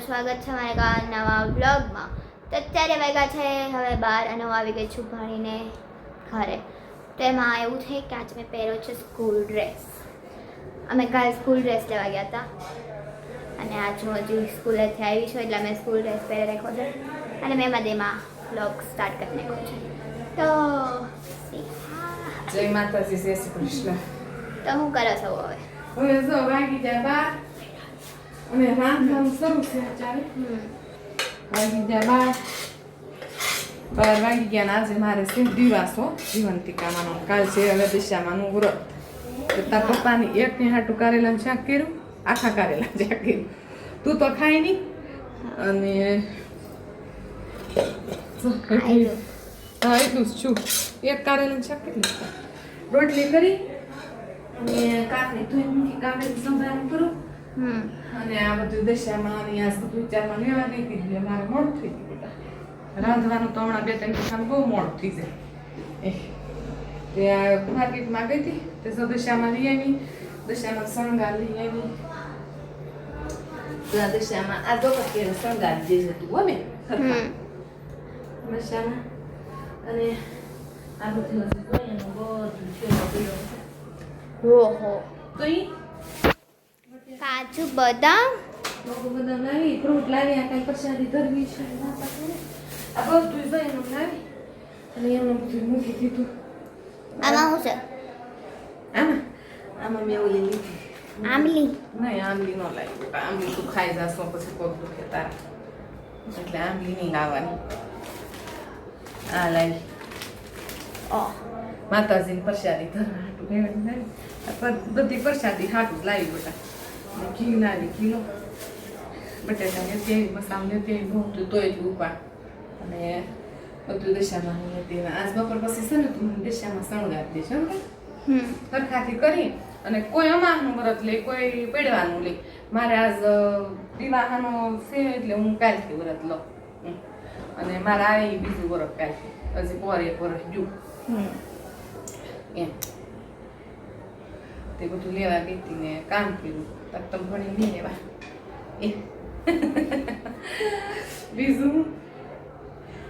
તમારું સ્વાગત છે મારા નવા વ્લોગમાં. તો અત્યારે વાગ્યા છે હવે 12 અને હું આવી ગઈ છું ભણીને ઘરે. તો એમાં એવું છે કે આજ મેં પહેર્યો છે સ્કૂલ ડ્રેસ. અમે કાલે સ્કૂલ ડ્રેસ લેવા ગયા હતા અને આજ હું હજી સ્કૂલેથી આવી છું એટલે મેં સ્કૂલ ડ્રેસ પહેરી રાખ્યો છે અને મેં એમાં વ્લોગ સ્ટાર્ટ કરી નાખ્યો છે. તો જય માતાજી, જય શ્રી કૃષ્ણ. તો હું કરો છો હવે? હવે જો વાગી જાય 12 અને રાંધવાનું શરૂ છે. ચાલે વાગી જાય 12 વાગી ગયા ને આજે મારે છે દિવાસો જીવંતિકામાંનો. કાલ છે હવે દિશામાંનું વ્રત. તો તાર પપ્પાની એકની હાટું કારેલાનું શાક કર્યું, આખા કારેલા શાક કર્યું. તું તો ખાય નહીં અને હા એટલું જ છું. એક કારેલાનું શાક કેટલું રોટલી કરી અને કાકડી ધોઈ મૂકી, કાકડી સંભાળ કરું અને આ બધું દશામાં અને આ બધું વિચારમાં લેવા ગઈ હતી એટલે મારે મોડું થઈ ગયું બેટા. રાંધવાનું તો હમણાં 2-3 દિવસમાં બહુ મોડું થઈ જાય. તે આ માર્કેટમાં ગઈ હતી તે તો દશામાં લઈ આવી, દશામાં શણગાર લઈ આવી. તો આ દશામાં આ દોકટીને શણગાર જે હતું હો મેં દશામાં અને આ બધું બધું ઓહો તો ઈ કાજુ બદામ બધા લાવી, ફ્રૂટ લાવી, આ કઈ પ્રસાદી ધરવી છે આ બધું જઈને લાવી અને એમને બધું મૂકી દીધું. આમાં શું છે? આમાં મેં ઓલી લીધી આંબલી. નહીં, આંબલી ન લાવી. આંબલી તું ખાઈ જાશો પછી પગ દુખે તારા, એટલે આંબલી નહીં લાવવાની. આ લાવી માતાજીની પ્રસાદી ધરવા હાટું લાવી. બધી પ્રસાદી હાટું જ લાવી બેટા. ઘી લાવી, ઘીનો બટેટા ને તેલ મસાલો ને તેલ ભોગતું તોય જ ઉપાડ અને બધું દશામાં હતી. આજ બપોર પછી છે ને તું દશામાં શણગાર દેશો સરખાથી કરી અને કોઈ અમાસનું વ્રત લે, કોઈ પેડવાનું લે. મારે આજ દિવાહાનો છે એટલે હું કાલથી વ્રત લઉં અને મારે આ બીજું વ્રત કાલથી, હજી પર એક વર્ષ જુ એમ તે બધું લેવા ગઈ હતી ને કામ કર્યું. તમે ભણી નહીં લેવા એ બીજું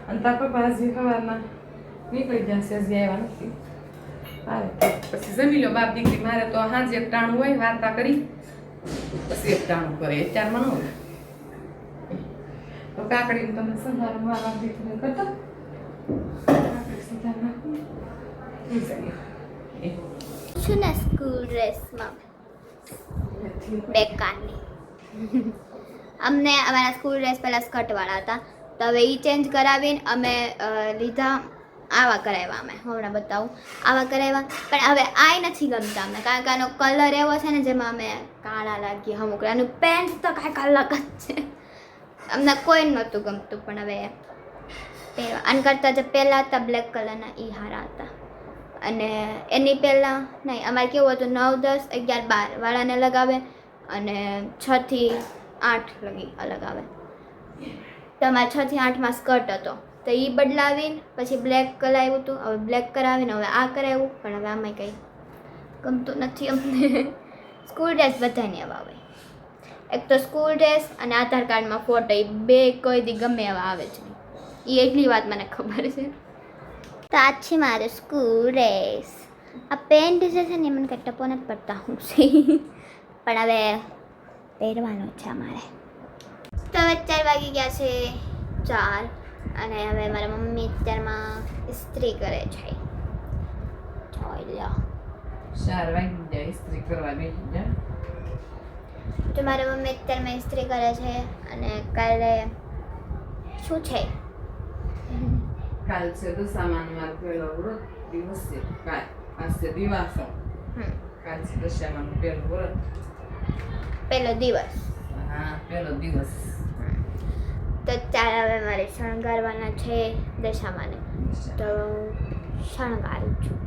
અને તાર પપ્પા હજી સવારના નીકળી જશે, હજી આવ્યા નથી. પછી જમી લો બાપ દીકરી. મારે તો સાંજે એક ટાણું હોય, વાર્તા કરી પછી એક ટાણું કરે, અત્યારમાં ન હોય. તો કાકડીને તમે સંભાળો મારા દીકરીને કરતો કાકડી સંભાળ નાખું છું ને સ્કૂલ ડ્રેસમાં બેકારની. અમને અમારા સ્કૂલ ડ્રેસ પહેલાં સ્કર્ટવાળા હતા તો હવે એ ચેન્જ કરાવીને અમે લીધા આવા કરાવ્યા. અમે હમણાં બતાવું આવા કરાવ્યા પણ હવે આ નથી ગમતા અમને, કારણ કે આનો કલર એવો છે ને જેમાં અમે કાળા લાગીએ અમુક. આનું પેન્ટ તો કાંઈક અલગ જ છે, અમને કોઈ નહોતું ગમતું. પણ હવે પહેરવા આના કરતાં જે પહેલાં હતા બ્લેક કલરના એ સારા હતા. અને એની પહેલાં નહીં, અમારે કેવું હતું 9, 10, 11, 12 વાળાને અલગ આવે અને 6 થી 8 લગી અલગ આવે. તો અમારે 6 થી 8માં સ્કર્ટ હતો તો એ બદલાવીને પછી બ્લેક કરાવ્યું હતું. હવે બ્લેક કરાવીને હવે આ કરાવ્યું પણ હવે આમાં કંઈ ગમતું નથી અમને. સ્કૂલ ડ્રેસ બધાને એવા આવે, એક તો સ્કૂલ ડ્રેસ અને આધાર કાર્ડમાં ફોટો, એ બે કોઈ દી ગમે એવા આવે છે. એ એટલી વાત મને ખબર છે. તો આ છે મારો સ્કૂલ ડ્રેસ. આ પેન્ટ જે છે ને મને કંઈ ટપો નથી પડતા હું છે પણ હવે પહેરવાનો છે અમારે. તો હવે 4 વાગી ગયા છે 4 અને હવે મારા મમ્મી અત્યારમાં ઇસ્ત્રી કરે છે. જોઈ લો 4 વાગી જાય ઇસ્ત્રી કરવા બેસી જાય. તો મારા મમ્મી અત્યારમાં ઇસ્ત્રી કરે છે અને કાલે શું છે? કાલ છે દશામાનો મારો પહેલો વ્રત દિવસ છે. કાલ આજ છે દિવાસો, કાલ છે દશામાનો પહેલો વ્રત, પહેલો દિવસ. હા પહેલો દિવસ. તો ત્યારે હવે મારે શણગારવાના છે દશામાને, તો શણગારું છું.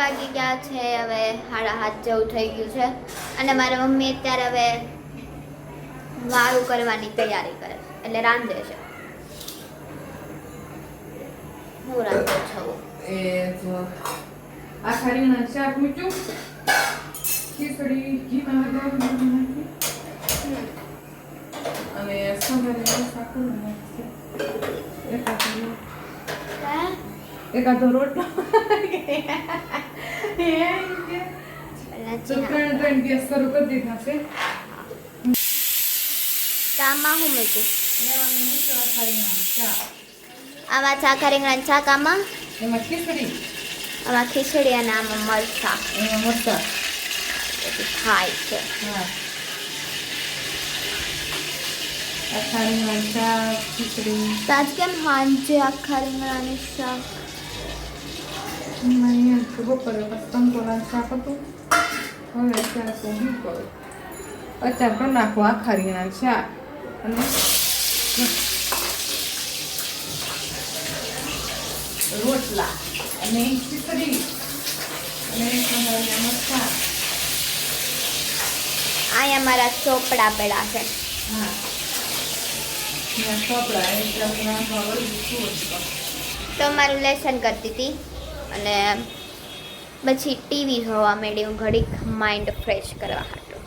વાગી ગયા છે, હવે 7:30 જેવું થઈ ગયું છે અને મારા મમ્મી અત્યારે હવે વાળું કરવાની તૈયારી કરે છે, એટલે રાંધે છે. હું રાંધું છું. એ જો આખા રીંગણા શાક મૂક્યું, ખીચડી ઘીમાં નાખી અને સંભાળીને શાક નાખી એકાદો રોટલો ત્રણ ગેસ શરૂ કરી દીધા છે. ચામાં હું મૂકું? ચા આમાં ચાખા રીંગણાની શાક, આમાં એમાં ખીચડી, આમાં ખીચડી અને આમાં મરચાં એમાં મરચાં. બધું ખાય છે. હા આખા રીંગણાનું શાક, ખીચડી. તો આજ કેમ સાંજે આખા રીંગણાની શાક? અહીંયા બપોરે પછી સંતોલાનું શાક હતું, હવે અત્યારે તો શું કરું, અચાર કરી નાખું આખા રીંગણાનું શાક અને રોટલા અને ખીચડી અને સંભાળીને મરચાં. અહીંયા મારા ચોપડા પડ્યા છે. હા કપડા એટલે રાંધવા વળી શું હતું. તો મારું લેસન કરતી હતી અને પછી ટીવી જોવા માંડી હું ઘડીક માઇન્ડ ફ્રેશ કરવા હાટું.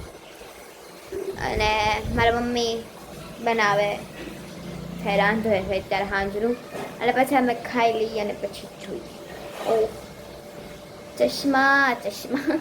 અને મારા મમ્મી બનાવે છે, રાંધે છે અત્યારે સાંજનું, અને પછી અમે ખાઈ લઈએ અને પછી જોઈએ. ઓ ચશ્મા ચશ્મા